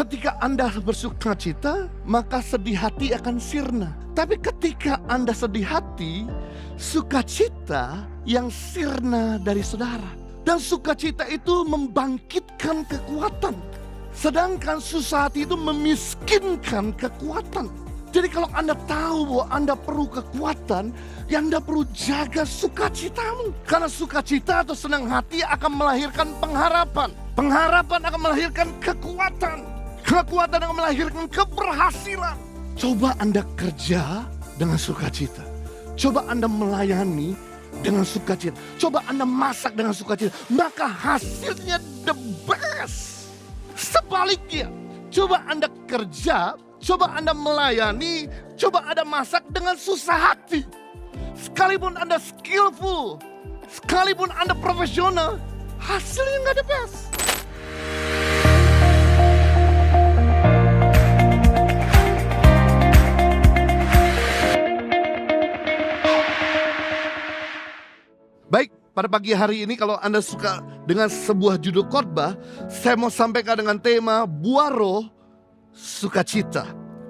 Ketika Anda bersukacita, maka sedih hati akan sirna. Tapi ketika Anda sedih hati, sukacita yang sirna dari saudara. Dan sukacita itu membangkitkan kekuatan. Sedangkan susah hati itu memiskinkan kekuatan. Jadi kalau Anda tahu bahwa Anda perlu kekuatan, ya Anda perlu jaga sukacitamu. Karena sukacita atau senang hati akan melahirkan pengharapan. Pengharapan akan melahirkan kekuatan. Kekuatan akan melahirkan keberhasilan. Coba Anda kerja dengan sukacita. Coba Anda melayani dengan sukacita. Coba Anda masak dengan sukacita. Maka hasilnya the best. Sebaliknya, coba Anda kerja, coba Anda melayani, coba Anda masak dengan susah hati. Sekalipun Anda skillful, sekalipun Anda profesional, hasilnya nggak the best. Baik, pada pagi hari ini kalau Anda suka dengan sebuah judul khotbah, saya mau sampaikan dengan tema buah roh sukacita.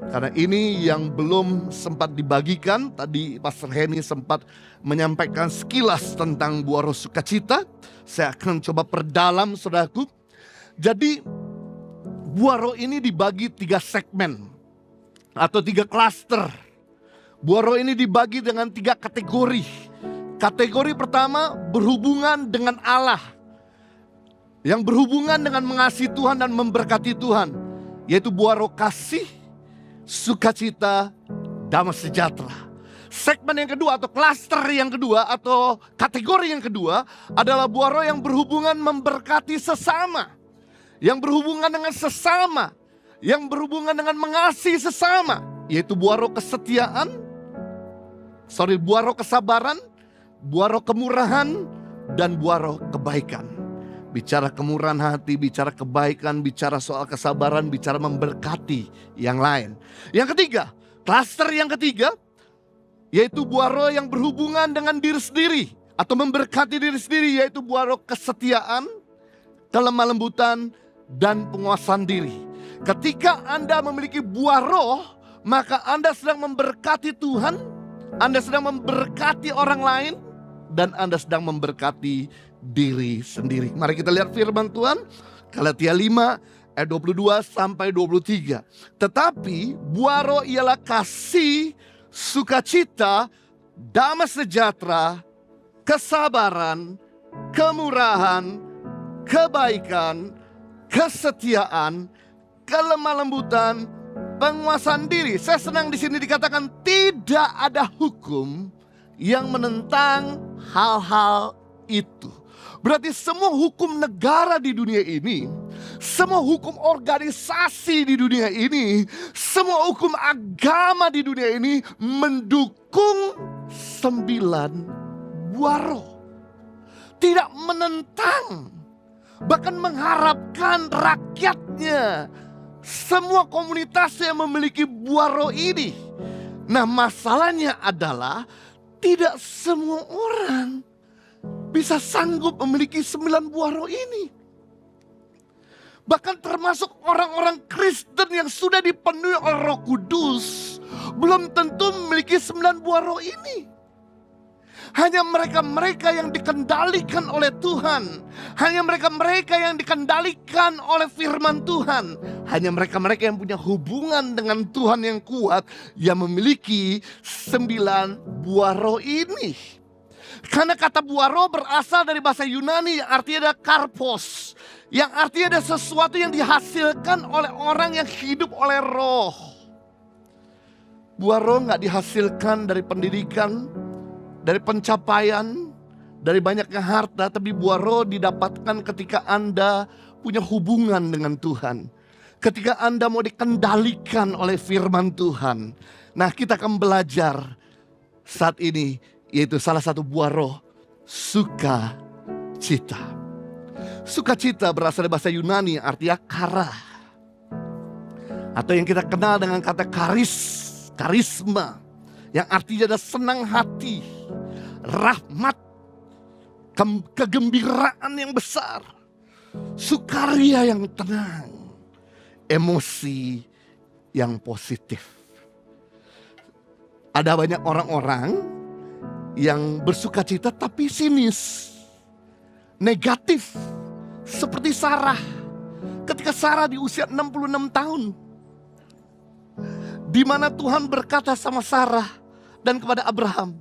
Karena ini yang belum sempat dibagikan, tadi Pastor Henny sempat menyampaikan sekilas tentang buah roh sukacita. Saya akan coba perdalam saudaraku. Jadi buah roh ini dibagi 3 segmen atau 3 klaster. Buah roh ini dibagi dengan 3 kategori. Kategori pertama berhubungan dengan Allah. Yang berhubungan dengan mengasihi Tuhan dan memberkati Tuhan. Yaitu buah roh kasih, sukacita, damai sejahtera. Segmen yang kedua atau klaster yang kedua atau kategori yang kedua adalah buah roh yang berhubungan memberkati sesama. Yang berhubungan dengan sesama. Yang berhubungan dengan mengasihi sesama. Yaitu buah roh kesetiaan. Buah roh kesabaran. Buah roh kemurahan dan buah roh kebaikan. Bicara kemurahan hati, bicara kebaikan, bicara soal kesabaran, bicara memberkati yang lain. Yang ketiga, klaster yang ketiga, yaitu buah roh yang berhubungan dengan diri sendiri atau memberkati diri sendiri, yaitu buah roh kesetiaan, kelemah lembutan, dan penguasaan diri. Ketika Anda memiliki buah roh, maka Anda sedang memberkati Tuhan, Anda sedang memberkati orang lain, dan Anda sedang memberkati diri sendiri. Mari kita lihat firman Tuhan. Galatia 5 ayat 22 sampai 23. Tetapi buah roh ialah kasih, sukacita, damai sejahtera, kesabaran, kemurahan, kebaikan, kesetiaan, kelemah lembutan, penguasaan diri. Saya senang di sini dikatakan tidak ada hukum yang menentang hal-hal itu. Berarti semua hukum negara di dunia ini, semua hukum organisasi di dunia ini, semua hukum agama di dunia ini mendukung 9 buah roh. Tidak menentang, bahkan mengharapkan rakyatnya, semua komunitas yang memiliki buah roh ini. Nah, masalahnya adalah tidak semua orang bisa sanggup memiliki 9 buah roh ini. Bahkan termasuk orang-orang Kristen yang sudah dipenuhi oleh Roh Kudus belum tentu memiliki 9 buah roh ini. Hanya mereka-mereka yang dikendalikan oleh Tuhan. Hanya mereka-mereka yang dikendalikan oleh firman Tuhan. Hanya mereka-mereka yang punya hubungan dengan Tuhan yang kuat, yang memiliki 9 buah roh ini. Karena kata buah roh berasal dari bahasa Yunani yang artinya ada karpos. Yang artinya ada sesuatu yang dihasilkan oleh orang yang hidup oleh roh. Buah roh gak dihasilkan dari pendidikan, dari pencapaian, dari banyaknya harta. Tapi buah roh didapatkan ketika Anda punya hubungan dengan Tuhan. Ketika Anda mau dikendalikan oleh firman Tuhan. Nah, kita akan belajar saat ini, yaitu salah satu buah roh, sukacita. Sukacita berasal dari bahasa Yunani artinya kara. Atau yang kita kenal dengan kata karisma. Yang artinya ada senang hati, rahmat, kegembiraan yang besar, sukaria yang tenang. emosi yang positif. Ada banyak orang-orang yang bersuka cita tapi sinis, negatif, seperti Sarah. Ketika Sarah di usia 66 tahun, di mana Tuhan berkata sama Sarah dan kepada Abraham,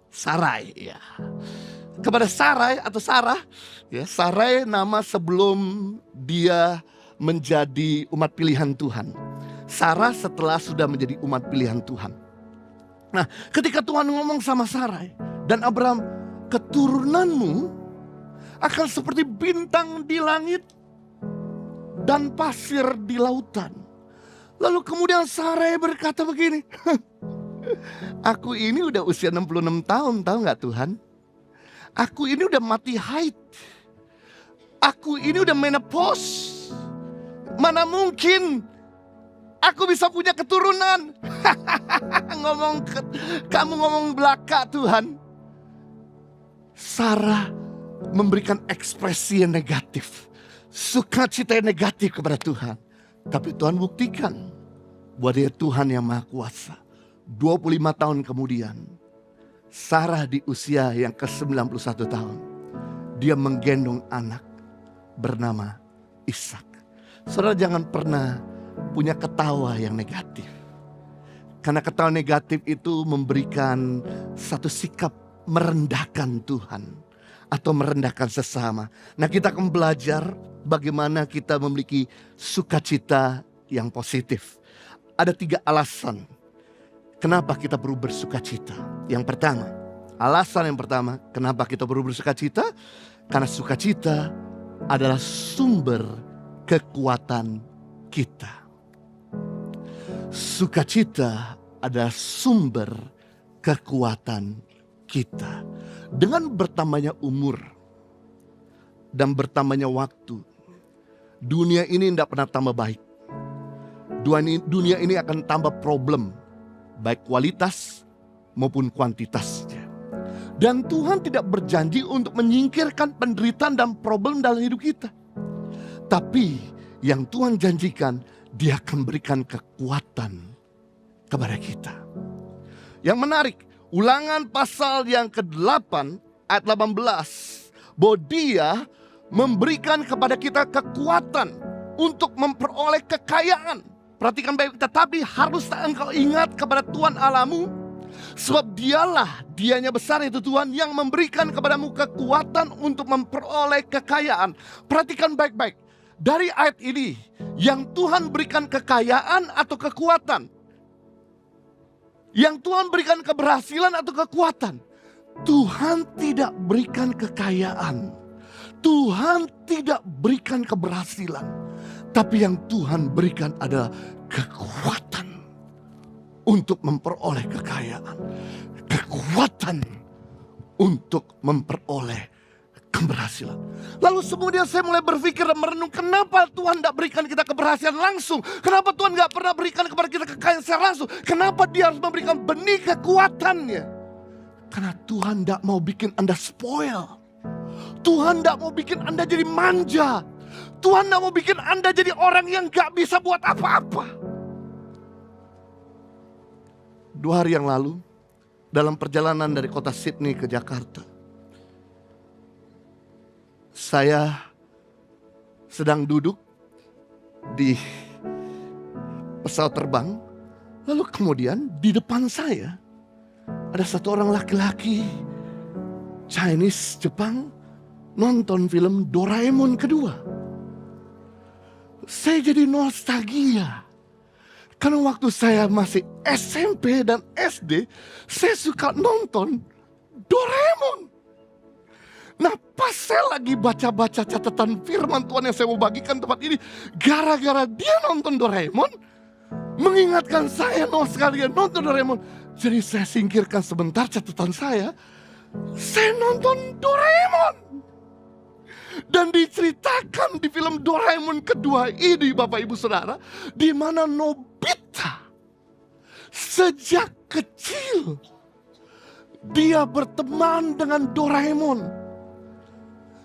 Sarai ya. Kepada Sarai atau Sarah, ya, Sarai nama sebelum dia menjadi umat pilihan Tuhan. Sarah setelah sudah menjadi umat pilihan Tuhan. Nah, ketika Tuhan ngomong sama Sarai dan Abraham, keturunanmu akan seperti bintang di langit dan pasir di lautan. Lalu kemudian Sarai berkata begini, aku ini udah usia 66 tahun, tahu gak Tuhan? Aku ini udah mati haid. Aku ini udah menopause. Mana mungkin aku bisa punya keturunan. Kamu ngomong belaka Tuhan. Sarah memberikan ekspresi yang negatif, sukacita yang negatif kepada Tuhan. Tapi Tuhan buktikan bahwa Dia Tuhan yang Maha Kuasa. 25 tahun kemudian, Sarah di usia yang ke-91 tahun, dia menggendong anak bernama Ishak. Saudara, jangan pernah punya ketawa yang negatif. Karena ketawa negatif itu memberikan satu sikap merendahkan Tuhan atau merendahkan sesama. Nah, kita akan belajar bagaimana kita memiliki sukacita yang positif. Ada 3 alasan kenapa kita perlu bersukacita. Yang pertama, alasan yang pertama kenapa kita perlu bersukacita, karena sukacita adalah sumber kekuatan kita. Sukacita adalah sumber kekuatan kita. Dengan bertambahnya umur dan bertambahnya waktu, dunia ini tidak pernah tambah baik. Dunia ini akan tambah problem, baik kualitas maupun kuantitasnya. Dan Tuhan tidak berjanji untuk menyingkirkan penderitaan dan problem dalam hidup kita. Tapi yang Tuhan janjikan, Dia akan berikan kekuatan kepada kita. Yang menarik, Ulangan pasal yang ke-8 ayat 18, bahwa Dia memberikan kepada kita kekuatan untuk memperoleh kekayaan. Perhatikan baik, tetapi haruslah engkau ingat kepada Tuhan Allahmu, sebab Dianya besar itu Tuhan yang memberikan kepadamu kekuatan untuk memperoleh kekayaan. Perhatikan baik-baik, dari ayat ini yang Tuhan berikan kekayaan atau kekuatan, yang Tuhan berikan keberhasilan atau kekuatan. Tuhan tidak berikan kekayaan, Tuhan tidak berikan keberhasilan, tapi yang Tuhan berikan adalah kekuatan untuk memperoleh kekayaan, kekuatan untuk memperoleh keberhasilan. Lalu kemudian saya mulai berpikir dan merenung, kenapa Tuhan tidak berikan kita keberhasilan langsung? Kenapa Tuhan tidak pernah berikan kepada kita kekayaan secara langsung? Kenapa Dia harus memberikan benih kekuatannya? Karena Tuhan tidak mau bikin Anda spoil. Tuhan tidak mau bikin Anda jadi manja. Tuhan tidak mau bikin Anda jadi orang yang gak bisa buat apa-apa. 2 hari yang lalu, dalam perjalanan dari kota Sydney ke Jakarta, saya sedang duduk di pesawat terbang. Lalu kemudian di depan saya ada satu orang laki-laki Chinese Jepang nonton film Doraemon kedua. Saya jadi nostalgia. Karena waktu saya masih SMP dan SD, saya suka nonton Doraemon. Nah, pas saya lagi baca-baca catatan firman Tuhan yang saya mau bagikan tempat ini, gara-gara dia nonton Doraemon, mengingatkan saya sekalian nonton Doraemon. Jadi saya singkirkan sebentar catatan saya nonton Doraemon. Dan diceritakan di film Doraemon kedua ini, Bapak Ibu Saudara, di mana Nobita sejak kecil dia berteman dengan Doraemon.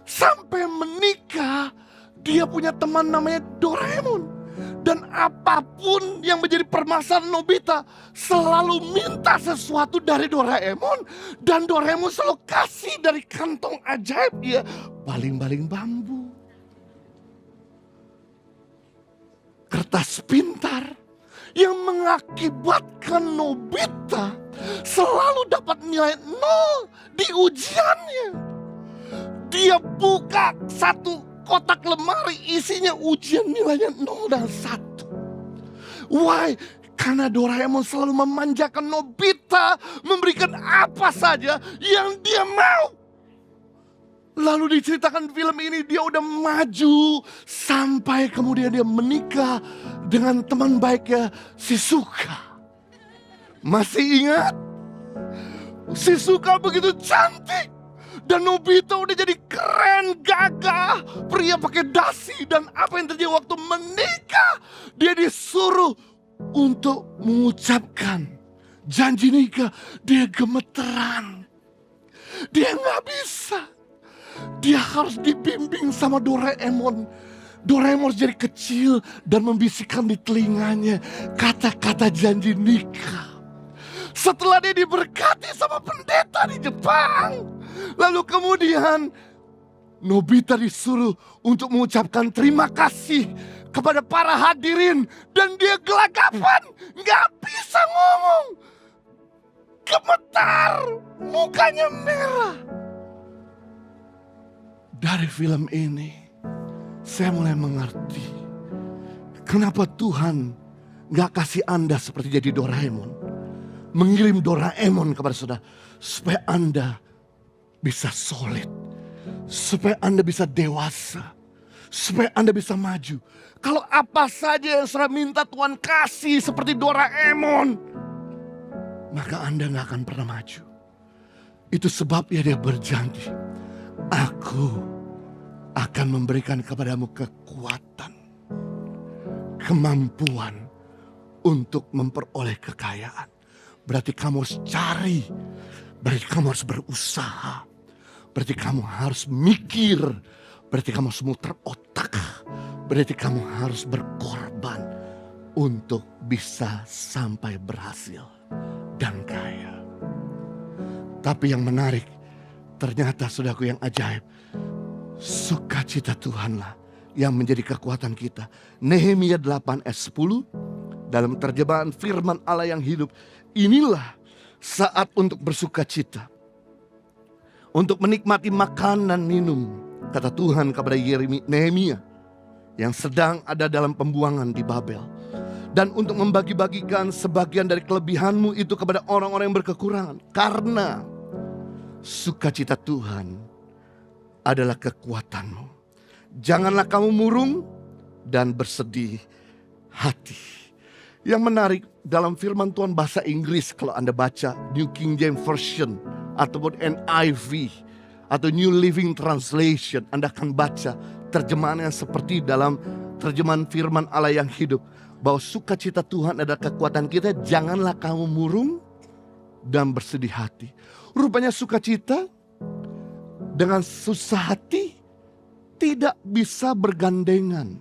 Sampai menikah, dia punya teman namanya Doraemon. Dan apapun yang menjadi permasalahan Nobita, selalu minta sesuatu dari Doraemon. Dan Doraemon selalu kasih dari kantong ajaib dia, baling-baling bambu, kertas pintar, yang mengakibatkan Nobita selalu dapat nilai 0 di ujiannya. Dia buka satu kotak lemari, isinya ujian nilainya 0 dan 1. Why? Karena Doraemon selalu memanjakan Nobita, memberikan apa saja yang dia mau. Lalu diceritakan film ini dia udah maju sampai kemudian dia menikah dengan teman baiknya Shizuka. Masih ingat? Shizuka begitu cantik. Dan Nobita udah jadi keren, gagah, pria pakai dasi. Dan apa yang terjadi waktu menikah? Dia disuruh untuk mengucapkan janji nikah. Dia gemeteran. Dia gak bisa. Dia harus dibimbing sama Doraemon. Doraemon jadi kecil dan membisikkan di telinganya kata-kata janji nikah. Setelah dia diberkati sama pendeta di Jepang, lalu kemudian Nobita disuruh untuk mengucapkan terima kasih kepada para hadirin. Dan dia gelagapan, gak bisa ngomong, gemetar, mukanya merah. Dari film ini saya mulai mengerti kenapa Tuhan gak kasih Anda seperti jadi Doraemon. Mengirim Doraemon kepada saudara supaya Anda bisa solid, supaya Anda bisa dewasa, supaya Anda bisa maju. Kalau apa saja yang saudara minta Tuhan kasih seperti Doraemon, maka Anda gak akan pernah maju. Itu sebabnya dia berjanji, aku akan memberikan kepadamu kekuatan, kemampuan untuk memperoleh kekayaan. Berarti kamu harus cari, berarti kamu harus berusaha, berarti kamu harus mikir, berarti kamu harus muter otak, berarti kamu harus berkorban untuk bisa sampai berhasil dan kaya. Tapi yang menarik, ternyata saudaraku yang ajaib, sukacita Tuhanlah yang menjadi kekuatan kita. Nehemia 8 ayat 10 dalam terjemahan firman Allah yang hidup. Inilah saat untuk bersukacita, untuk menikmati makan dan minum, kata Tuhan kepada Nehemia yang sedang ada dalam pembuangan di Babel. Dan untuk membagi-bagikan sebagian dari kelebihanmu itu kepada orang-orang yang berkekurangan. Karena sukacita Tuhan adalah kekuatanmu. Janganlah kamu murung dan bersedih hati. Yang menarik dalam firman Tuhan bahasa Inggris, kalau Anda baca New King James Version ataupun NIV atau New Living Translation, Anda akan baca terjemahannya seperti dalam terjemahan firman Allah yang hidup, bahwa sukacita Tuhan adalah kekuatan kita. Janganlah kamu murung dan bersedih hati. Rupanya sukacita dengan susah hati tidak bisa bergandengan,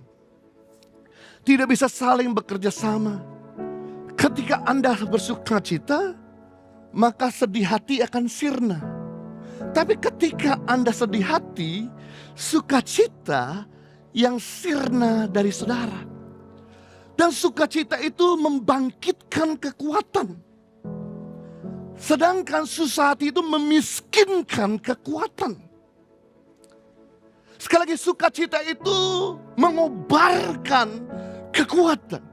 tidak bisa saling bekerja sama. Ketika Anda bersukacita, maka sedih hati akan sirna. Tapi ketika Anda sedih hati, sukacita yang sirna dari saudara. Dan sukacita itu membangkitkan kekuatan. Sedangkan susah hati itu memiskinkan kekuatan. Sekali lagi, sukacita itu mengobarkan kekuatan.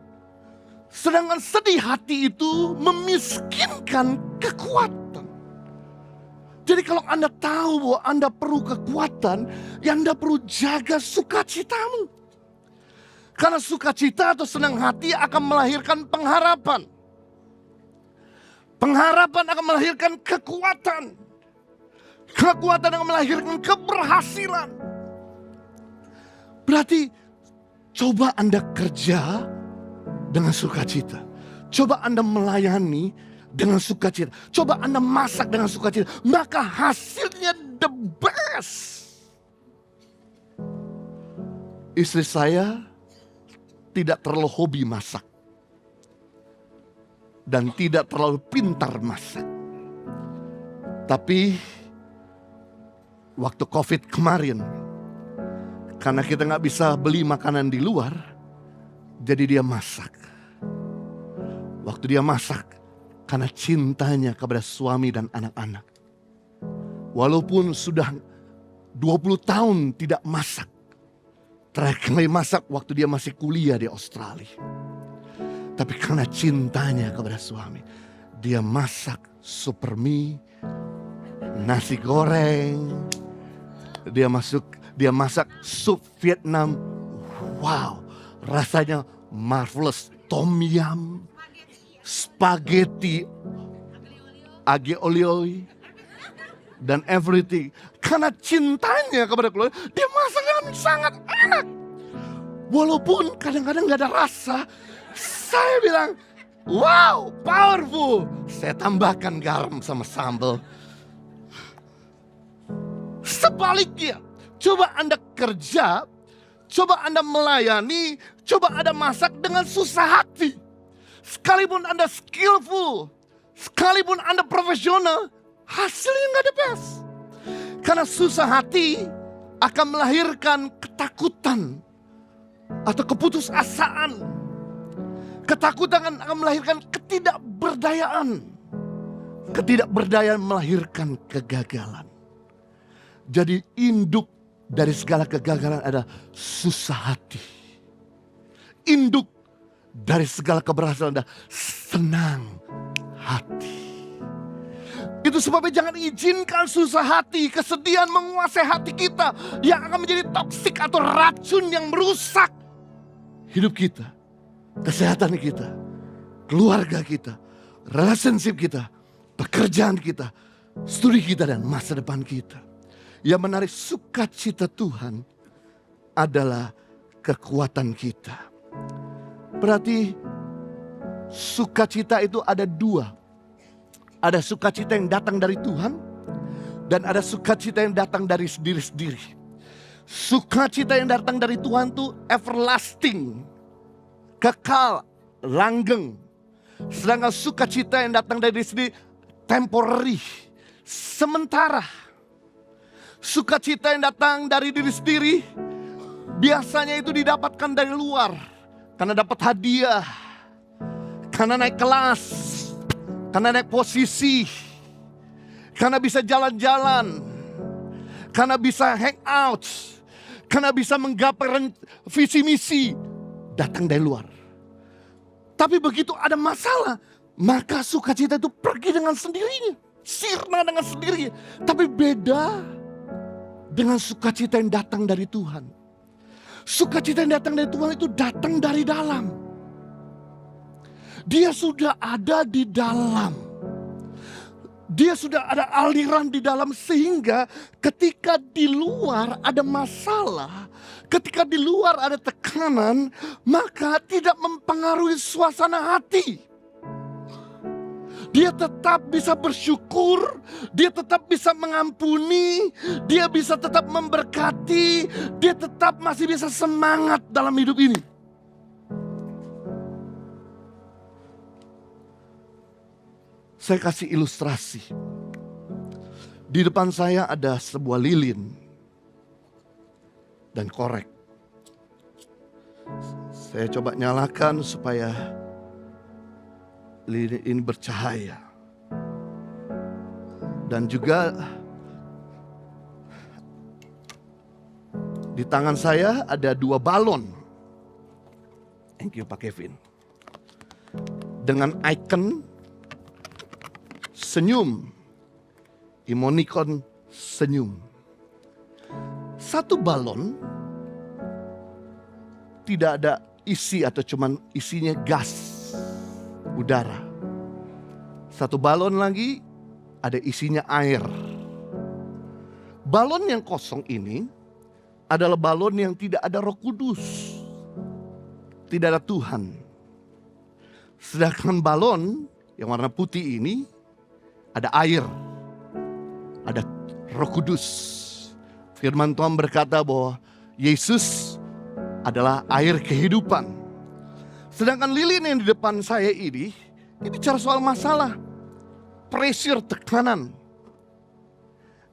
Sedangkan sedih hati itu memiskinkan kekuatan. Jadi kalau Anda tahu bahwa Anda perlu kekuatan, ya Anda perlu jaga sukacitamu. Karena sukacita atau senang hati akan melahirkan pengharapan. Pengharapan akan melahirkan kekuatan. Kekuatan akan melahirkan keberhasilan. Berarti coba Anda kerja dengan sukacita. Coba Anda melayani dengan sukacita. Coba Anda masak dengan sukacita. Maka hasilnya the best. Istri saya tidak terlalu hobi masak. Dan tidak terlalu pintar masak. Tapi waktu COVID kemarin, karena kita gak bisa beli makanan di luar, jadi dia masak. Waktu dia masak, karena cintanya kepada suami dan anak-anak. Walaupun sudah 20 tahun tidak masak. Terakhir kali masak waktu dia masih kuliah di Australia. Tapi karena cintanya kepada suami, dia masak super mie, nasi goreng, dia masak sup Vietnam. Wow, rasanya marvelous. Tom yum, spaghetti, aglio olio, dan everything. Karena cintanya kepada keluarga, dia masak dengan sangat enak. Walaupun kadang-kadang gak ada rasa, saya bilang, wow, powerful. Saya tambahkan garam sama sambal. Sebaliknya, coba Anda kerja, coba Anda melayani, coba Anda masak dengan susah hati. Sekalipun Anda skillful, sekalipun Anda profesional, hasilnya gak the best. Karena susah hati akan melahirkan ketakutan atau keputusasaan. Ketakutan akan melahirkan ketidakberdayaan. Ketidakberdayaan melahirkan kegagalan. Jadi induk dari segala kegagalan adalah susah hati. Induk dari segala keberhasilan adalah senang hati. Itu sebabnya jangan izinkan susah hati, kesedihan menguasai hati kita. Yang akan menjadi toksik atau racun yang merusak hidup kita. Kesehatan kita, keluarga kita, relationship kita, pekerjaan kita, studi kita, dan masa depan kita. Yang menarik, sukacita Tuhan adalah kekuatan kita. Berarti sukacita itu ada dua. Ada sukacita yang datang dari Tuhan, dan ada sukacita yang datang dari sendiri-sendiri. Sukacita yang datang dari Tuhan itu everlasting, kekal, langgeng. Sedangkan sukacita yang datang dari sini temporary, sementara. Sukacita yang datang dari diri sendiri biasanya itu didapatkan dari luar. Karena dapat hadiah, karena naik kelas, karena naik posisi, karena bisa jalan-jalan, karena bisa hang out, karena bisa menggapai visi misi. Datang dari luar. Tapi begitu ada masalah, maka sukacita itu pergi dengan sendirinya. Sirna dengan sendirinya. Tapi beda dengan sukacita yang datang dari Tuhan. Sukacita yang datang dari Tuhan itu datang dari dalam. Dia sudah ada di dalam. Dia sudah ada aliran di dalam, sehingga ketika di luar ada masalah, ketika di luar ada tekanan, maka tidak mempengaruhi suasana hati. Dia tetap bisa bersyukur, dia tetap bisa mengampuni, dia bisa tetap memberkati, dia tetap masih bisa semangat dalam hidup ini. Saya kasih ilustrasi. Di depan saya ada sebuah lilin dan korek. Saya coba nyalakan supaya lilin ini bercahaya. Dan juga di tangan saya ada 2 balon. Thank you Pak Kevin. Dengan icon senyum, emoticon senyum. Satu balon tidak ada isi atau cuman isinya gas, udara. Satu balon lagi ada isinya air. Balon yang kosong ini adalah balon yang tidak ada Roh Kudus, tidak ada Tuhan. Sedangkan balon yang warna putih ini ada air, ada Roh Kudus. Firman Tuhan berkata bahwa Yesus adalah air kehidupan. Sedangkan lilin yang di depan saya ini bicara soal masalah pressure, tekanan.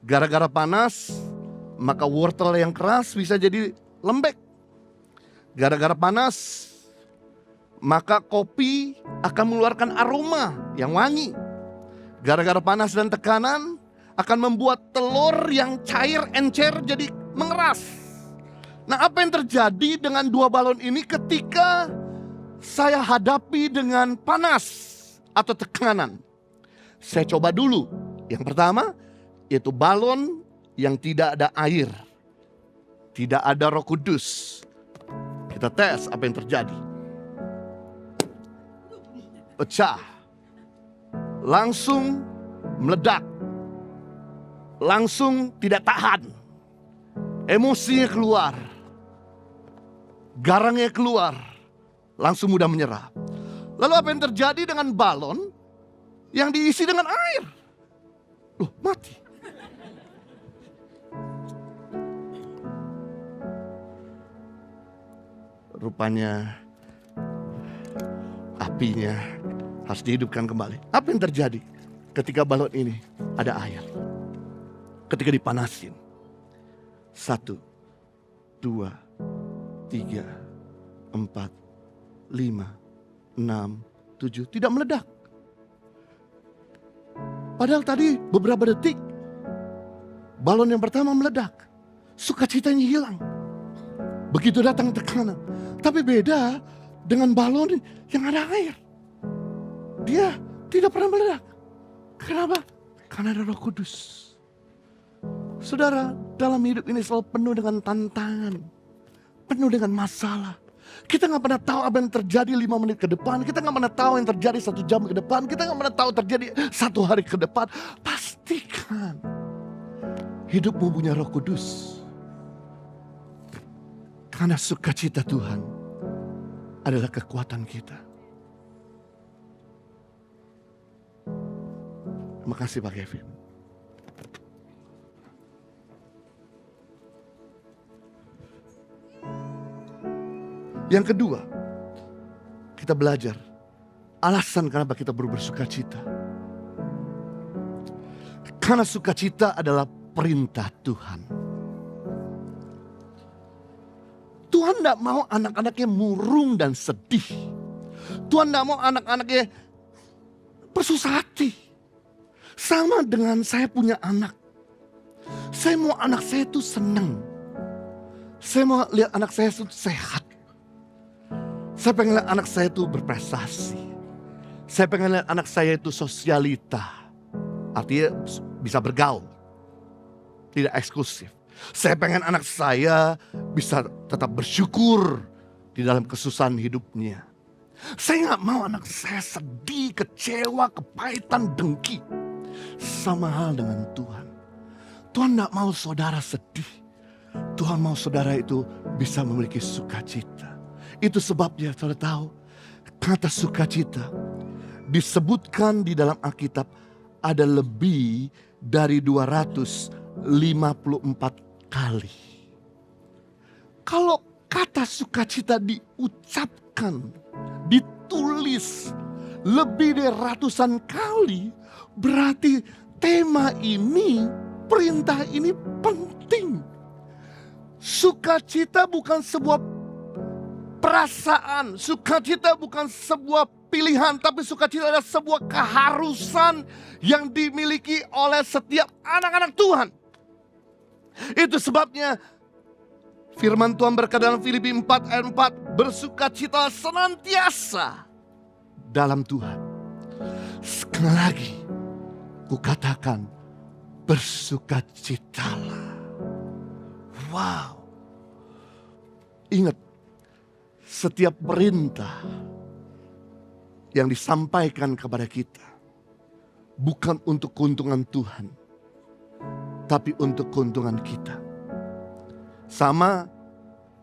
Gara-gara panas, maka wortel yang keras bisa jadi lembek. Gara-gara panas, maka kopi akan mengeluarkan aroma yang wangi. Gara-gara panas dan tekanan akan membuat telur yang cair encer jadi mengeras. Nah, apa yang terjadi dengan dua balon ini ketika saya hadapi dengan panas atau tekanan? Saya coba dulu. Yang pertama, yaitu balon yang tidak ada air. Tidak ada Roh Kudus. Kita tes apa yang terjadi. Pecah. Langsung meledak. Langsung tidak tahan. Emosinya keluar. Garangnya keluar. Langsung mudah menyerah. Lalu apa yang terjadi dengan balon yang diisi dengan air? Loh, mati. Rupanya apinya harus dihidupkan kembali. Apa yang terjadi ketika balon ini ada air? Ketika dipanasin. 1, 2, 3, 4, 5, 6, 7. Tidak meledak. Padahal tadi beberapa detik balon yang pertama meledak. Sukacitanya hilang. Begitu datang tekanan. Tapi beda dengan balon yang ada air. Dia tidak pernah meledak. Kenapa? Karena ada Roh Kudus. Saudara, dalam hidup ini selalu penuh dengan tantangan. Penuh dengan masalah. Kita gak pernah tahu apa yang terjadi 5 menit ke depan. Kita gak pernah tahu yang terjadi 1 jam ke depan. Kita gak pernah tahu terjadi 1 hari ke depan. Pastikan hidupmu punya Roh Kudus. Karena sukacita Tuhan adalah kekuatan kita. Terima kasih Pak Kevin. Yang kedua, kita belajar alasan kenapa kita bersukacita. Karena sukacita adalah perintah Tuhan. Tuhan tidak mau anak-anaknya murung dan sedih. Tuhan tidak mau anak-anaknya bersusah hati. Sama dengan saya punya anak. Saya mau anak saya itu senang. Saya mau lihat anak saya itu sehat. Saya pengen lihat anak saya itu berprestasi. Saya pengen lihat anak saya itu sosialita. Artinya bisa bergaul. Tidak eksklusif. Saya pengen anak saya bisa tetap bersyukur di dalam kesusahan hidupnya. Saya gak mau anak saya sedih, kecewa, kepahitan, dengki. Sama hal dengan Tuhan. Tuhan gak mau saudara sedih. Tuhan mau saudara itu bisa memiliki sukacita. Itu sebabnya saudara tahu kata sukacita disebutkan di dalam Alkitab ada lebih dari 254 kali. Kalau kata sukacita diucapkan, ditulis lebih dari ratusan kali, berarti tema ini, perintah ini penting. Sukacita bukan sebuah perasaan, sukacita bukan sebuah pilihan, tapi sukacita adalah sebuah keharusan yang dimiliki oleh setiap anak-anak Tuhan. Itu sebabnya firman Tuhan berkata dalam Filipi 4 ayat 4, bersukacita senantiasa dalam Tuhan. Sekali lagi, kukatakan bersukacitalah. Wow. Ingat, setiap perintah yang disampaikan kepada kita bukan untuk keuntungan Tuhan, tapi untuk keuntungan kita. Sama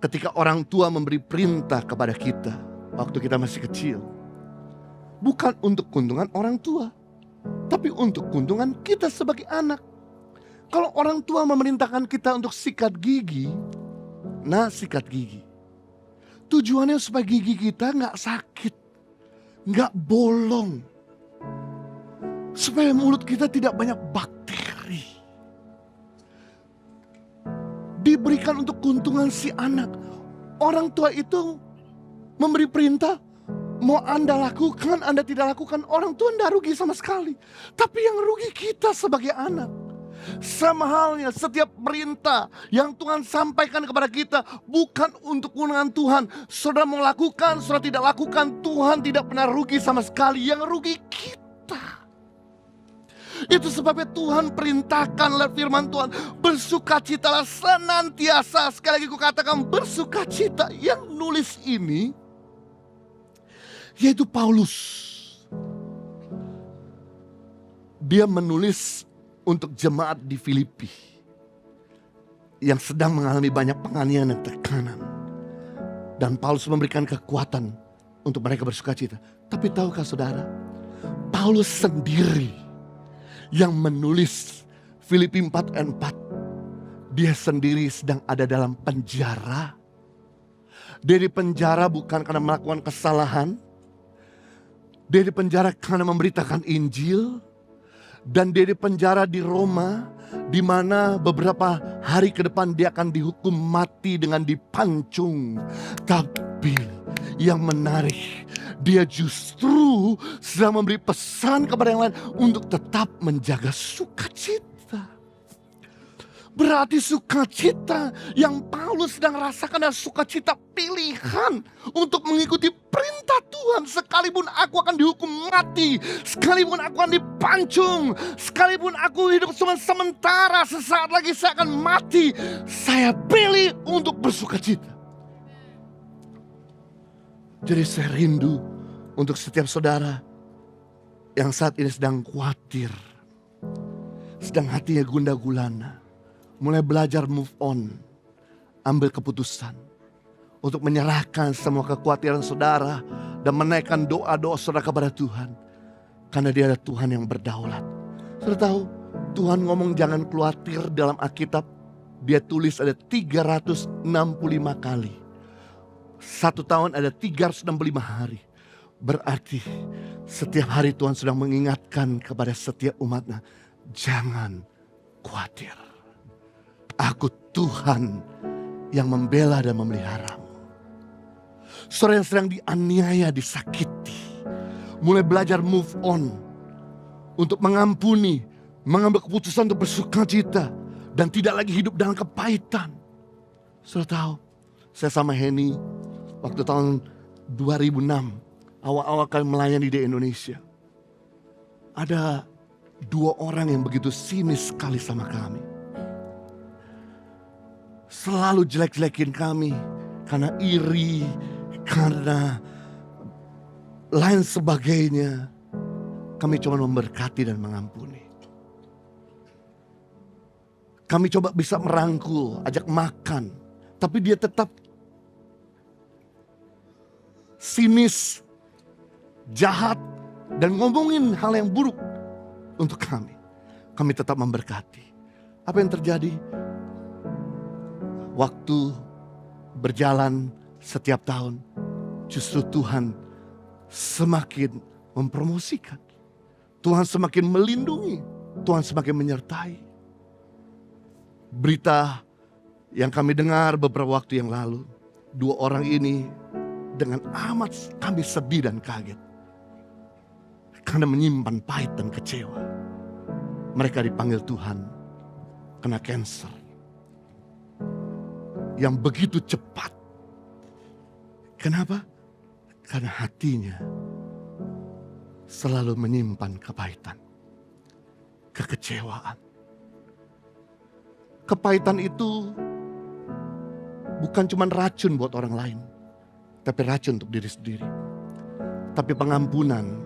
ketika orang tua memberi perintah kepada kita waktu kita masih kecil. Bukan untuk keuntungan orang tua, tapi untuk keuntungan kita sebagai anak. Kalau orang tua memerintahkan kita untuk sikat gigi, nah sikat gigi. Tujuannya supaya gigi kita nggak sakit, nggak bolong. Supaya mulut kita tidak banyak bakteri. Diberikan untuk keuntungan si anak. Orang tua itu memberi perintah, mau Anda lakukan, Anda tidak lakukan, orang tua tidak rugi sama sekali. Tapi yang rugi kita sebagai anak. Sama halnya setiap perintah yang Tuhan sampaikan kepada kita bukan untuk keuntungan Tuhan. Saudara mau lakukan, saudara tidak lakukan, Tuhan tidak pernah rugi sama sekali. Yang rugi kita. Itu sebabnya Tuhan perintahkan lewat firman Tuhan, bersukacitalah senantiasa. Sekali lagi ku katakan bersukacita. Yang nulis ini yaitu Paulus. Dia menulis untuk jemaat di Filipi yang sedang mengalami banyak penganiayaan dan tekanan. Dan Paulus memberikan kekuatan untuk mereka bersukacita. Tapi tahukah saudara, Paulus sendiri yang menulis Filipi 4 ayat 4. Dia sendiri sedang ada dalam penjara. Dia di penjara bukan karena melakukan kesalahan. Dia di penjara karena memberitakan Injil. Dan dia di penjara di Roma, di mana beberapa hari ke depan dia akan dihukum mati dengan dipancung. Tapi yang menarik, dia justru sedang memberi pesan kepada yang lain untuk tetap menjaga sukacita. Berarti sukacita yang Paulus sedang rasakan adalah sukacita pilihan untuk mengikuti perintah Tuhan. Sekalipun aku akan dihukum mati, sekalipun aku akan dipancung, sekalipun aku hidup cuma sementara, sesaat lagi saya akan mati, saya pilih untuk bersukacita. Jadi saya rindu untuk setiap saudara yang saat ini sedang khawatir, sedang hatinya gundah gulana, mulai belajar move on, ambil keputusan untuk menyerahkan semua kekhawatiran saudara dan menaikkan doa-doa saudara kepada Tuhan. Karena dia ada Tuhan yang berdaulat. Saudara tahu, Tuhan ngomong jangan khawatir dalam Alkitab. Dia tulis ada 365 kali. Satu tahun ada 365 hari. Berarti setiap hari Tuhan sedang mengingatkan kepada setiap umatnya, jangan khawatir. Aku Tuhan yang membela dan memeliharamu. Saudara yang sedang dianiaya, disakiti, mulai belajar move on, untuk mengampuni, mengambil keputusan untuk bersukacita, dan tidak lagi hidup dalam kepahitan. Saudara tahu, saya sama Henny waktu tahun 2006, awal-awal kali melayani di Indonesia, ada 2 orang yang begitu sinis sekali sama kami. Selalu jelek-jelekin kami karena iri, karena lain sebagainya. Kami coba memberkati dan mengampuni. Kami coba bisa merangkul, ajak makan, tapi dia tetap sinis, jahat, dan ngomongin hal yang buruk untuk kami. Kami tetap memberkati. Apa yang terjadi? Waktu berjalan setiap tahun, justru Tuhan semakin mempromosikan. Tuhan semakin melindungi, Tuhan semakin menyertai. Berita yang kami dengar beberapa waktu yang lalu, 2 orang ini dengan amat kami sedih dan kaget. Karena menyimpan pahit dan kecewa. Mereka dipanggil Tuhan kena kanker. Yang begitu cepat. Kenapa? Karena hatinya selalu menyimpan kepahitan, kekecewaan. Kepahitan itu bukan cuma racun buat orang lain, tapi racun untuk diri sendiri. Tapi pengampunan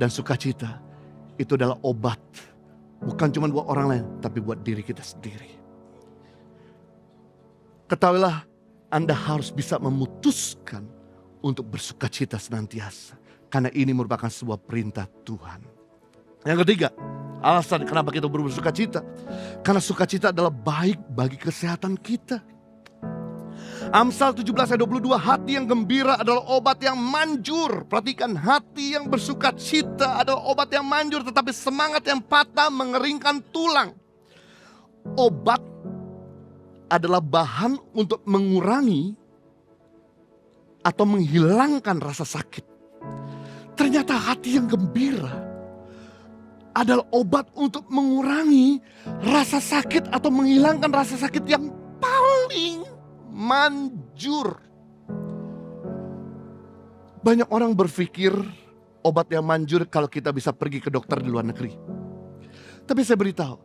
dan sukacita itu adalah obat, bukan cuma buat orang lain, tapi buat diri kita sendiri. Ketahuilah, Anda harus bisa memutuskan untuk bersukacita senantiasa. Karena ini merupakan sebuah perintah Tuhan. Yang ketiga, alasan kenapa kita bersukacita. Karena sukacita adalah baik bagi kesehatan kita. Amsal 17 ayat 22, hati yang gembira adalah obat yang manjur. Perhatikan, hati yang bersuka cita adalah obat yang manjur, tetapi semangat yang patah mengeringkan tulang. Obat adalah bahan untuk mengurangi atau menghilangkan rasa sakit. Ternyata hati yang gembira adalah obat untuk mengurangi rasa sakit atau menghilangkan rasa sakit yang paling manjur. Banyak orang berpikir obat yang manjur kalau kita bisa pergi ke dokter di luar negeri. Tapi saya beritahu,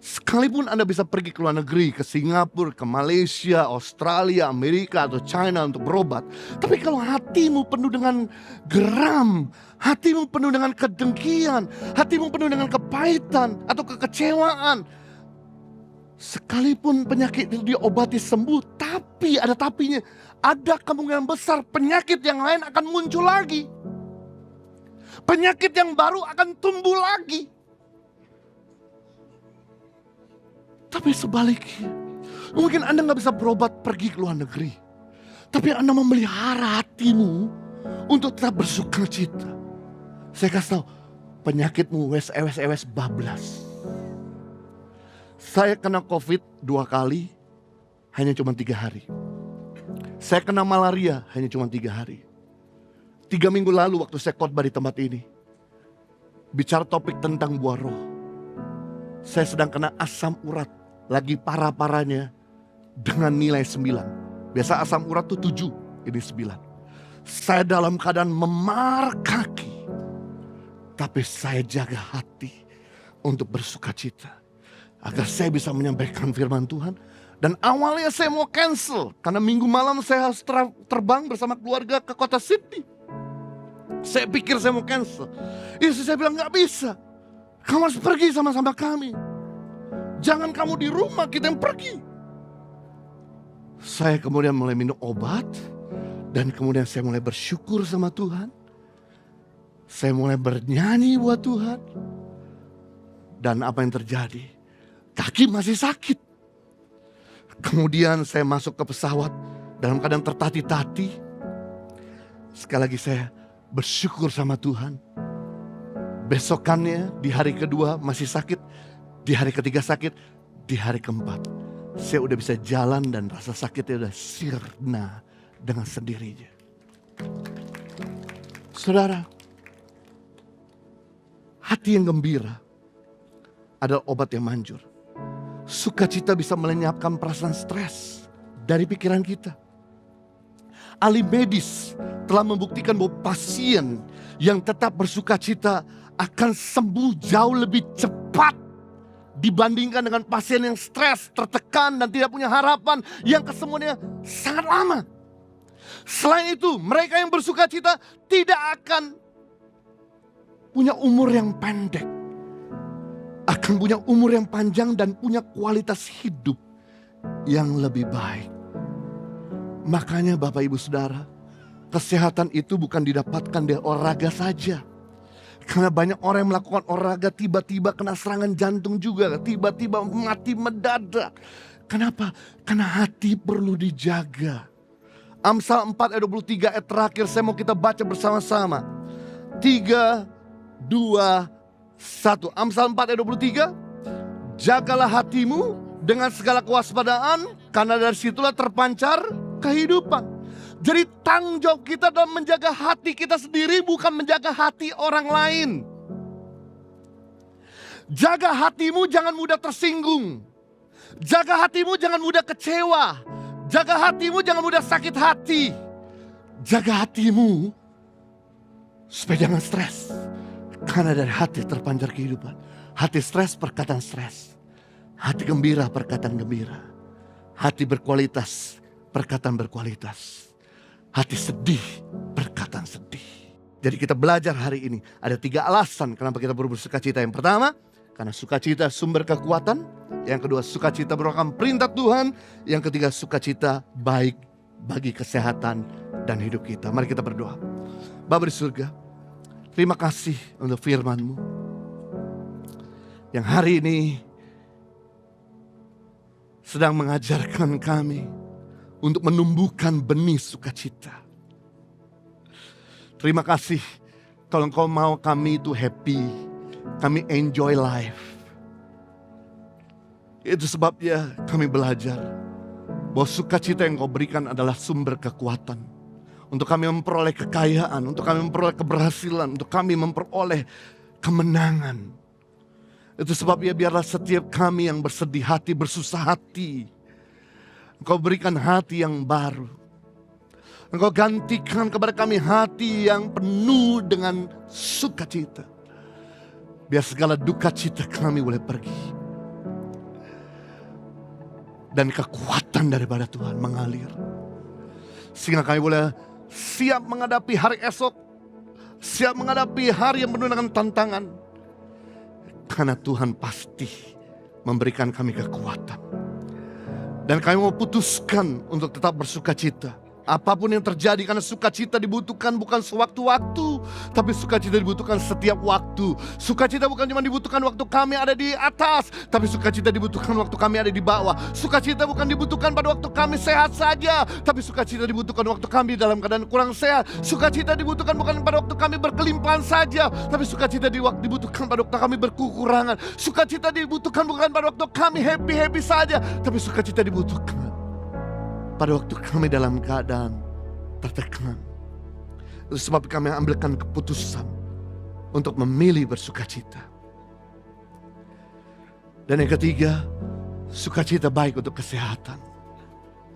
sekalipun Anda bisa pergi ke luar negeri, ke Singapura, ke Malaysia, Australia, Amerika, atau China untuk berobat. Tapi kalau hatimu penuh dengan geram, hatimu penuh dengan kedengkian, hatimu penuh dengan kepahitan atau kekecewaan. Sekalipun penyakit itu diobati sembuh, tapi ada tapinya. Ada kemungkinan besar penyakit yang lain akan muncul lagi. Penyakit yang baru akan tumbuh lagi. Tapi sebaliknya, mungkin Anda gak bisa berobat pergi ke luar negeri, tapi Anda memelihara hatimu untuk tetap bersuka cita. Saya kasih tahu, penyakitmu wes bablas. Saya kena COVID 2 kali, hanya cuma 3 hari. Saya kena malaria, hanya cuma 3 hari. 3 minggu lalu waktu saya khotbah di tempat ini, bicara topik tentang buah roh, saya sedang kena asam urat. Lagi parah-parahnya dengan nilai 9. Biasa asam urat tuh 7, ini 9. Saya dalam keadaan memar kaki, tapi saya jaga hati untuk bersuka cita. Agar saya bisa menyampaikan firman Tuhan. Dan awalnya saya mau cancel, karena minggu malam saya harus terbang bersama keluarga ke kota Sydney. Saya pikir saya mau cancel. Istri saya bilang gak bisa, kamu harus pergi sama-sama kami. Jangan kamu di rumah, kita yang pergi. Saya kemudian mulai minum obat. Dan kemudian saya mulai bersyukur sama Tuhan. Saya mulai bernyanyi buat Tuhan. Dan apa yang terjadi? Kaki masih sakit. Kemudian saya masuk ke pesawat dalam keadaan tertati-tati. Sekali lagi saya bersyukur sama Tuhan. Besokannya di hari kedua masih sakit. Di hari ketiga sakit, di hari keempat saya udah bisa jalan dan rasa sakitnya udah sirna dengan sendirinya. Saudara, hati yang gembira adalah obat yang manjur. Sukacita bisa melenyapkan perasaan stres dari pikiran kita. Ahli medis telah membuktikan bahwa pasien yang tetap bersukacita akan sembuh jauh lebih cepat dibandingkan dengan pasien yang stres, tertekan dan tidak punya harapan yang kesemuanya sangat lama. Selain itu, mereka yang bersuka cita tidak akan punya umur yang pendek. Akan punya umur yang panjang dan punya kualitas hidup yang lebih baik. Makanya Bapak Ibu Saudara, kesehatan itu bukan didapatkan dari olahraga saja. Karena banyak orang yang melakukan olahraga tiba-tiba kena serangan jantung juga. Tiba-tiba mati mendadak. Kenapa? Karena hati perlu dijaga. Amsal 4 ayat 23 ayat terakhir saya mau kita baca bersama-sama. 3, 2, 1. Amsal 4 ayat 23. Jagalah hatimu dengan segala kewaspadaan, karena dari situlah terpancar kehidupan. Jadi tanggung jawab kita dalam menjaga hati kita sendiri, bukan menjaga hati orang lain. Jaga hatimu jangan mudah tersinggung. Jaga hatimu jangan mudah kecewa. Jaga hatimu jangan mudah sakit hati. Jaga hatimu supaya jangan stres. Karena dari hati terpancar kehidupan. Hati stres, perkataan stres. Hati gembira, perkataan gembira. Hati berkualitas, perkataan berkualitas. Hati sedih, perkataan sedih. Jadi kita belajar hari ini. Ada 3 alasan kenapa kita perlu bersukacita. Yang pertama, karena sukacita sumber kekuatan. Yang kedua, sukacita merupakan perintah Tuhan. Yang ketiga, sukacita baik bagi kesehatan dan hidup kita. Mari kita berdoa. Bapa di surga, terima kasih untuk firman-Mu. Yang hari ini sedang mengajarkan kami untuk menumbuhkan benih sukacita. Terima kasih kalau Engkau mau kami itu happy, kami enjoy life. Itu sebabnya kami belajar bahwa sukacita yang Kau berikan adalah sumber kekuatan. Untuk kami memperoleh kekayaan, untuk kami memperoleh keberhasilan, untuk kami memperoleh kemenangan. Itu sebabnya biarlah setiap kami yang bersedih hati, bersusah hati, Engkau berikan hati yang baru. Engkau gantikan kepada kami hati yang penuh dengan sukacita. Biar segala duka cita kami boleh pergi. Dan kekuatan daripada Tuhan mengalir. Sehingga kami boleh siap menghadapi hari esok. Siap menghadapi hari yang penuh dengan tantangan. Karena Tuhan pasti memberikan kami kekuatan. Dan kami mau putuskan untuk tetap bersukacita. Apapun yang terjadi, karena sukacita dibutuhkan bukan sewaktu-waktu, tapi sukacita dibutuhkan setiap waktu. Sukacita bukan cuma dibutuhkan waktu kami ada di atas, tapi sukacita dibutuhkan waktu kami ada di bawah. Sukacita bukan dibutuhkan pada waktu kami sehat saja, tapi sukacita dibutuhkan waktu kami dalam keadaan kurang sehat. Sukacita dibutuhkan bukan pada waktu kami berkelimpahan saja, tapi sukacita dibutuhkan pada waktu kami berkekurangan. Sukacita dibutuhkan bukan pada waktu kami happy-happy saja, tapi sukacita dibutuhkan pada waktu kami dalam keadaan tertekan. Itu sebab kami ambilkan keputusan untuk memilih bersukacita. Dan yang ketiga, sukacita baik untuk kesehatan.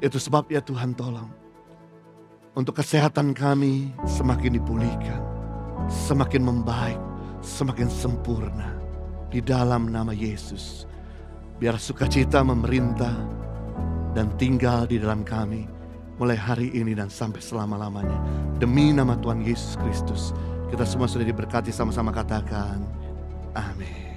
Itu sebabnya Tuhan tolong. Untuk kesehatan kami semakin dipulihkan, semakin membaik, semakin sempurna. Di dalam nama Yesus. Biar sukacita memerintah dan tinggal di dalam kami mulai hari ini dan sampai selama-lamanya. Demi nama Tuhan Yesus Kristus, kita semua sudah diberkati, sama-sama katakan amin.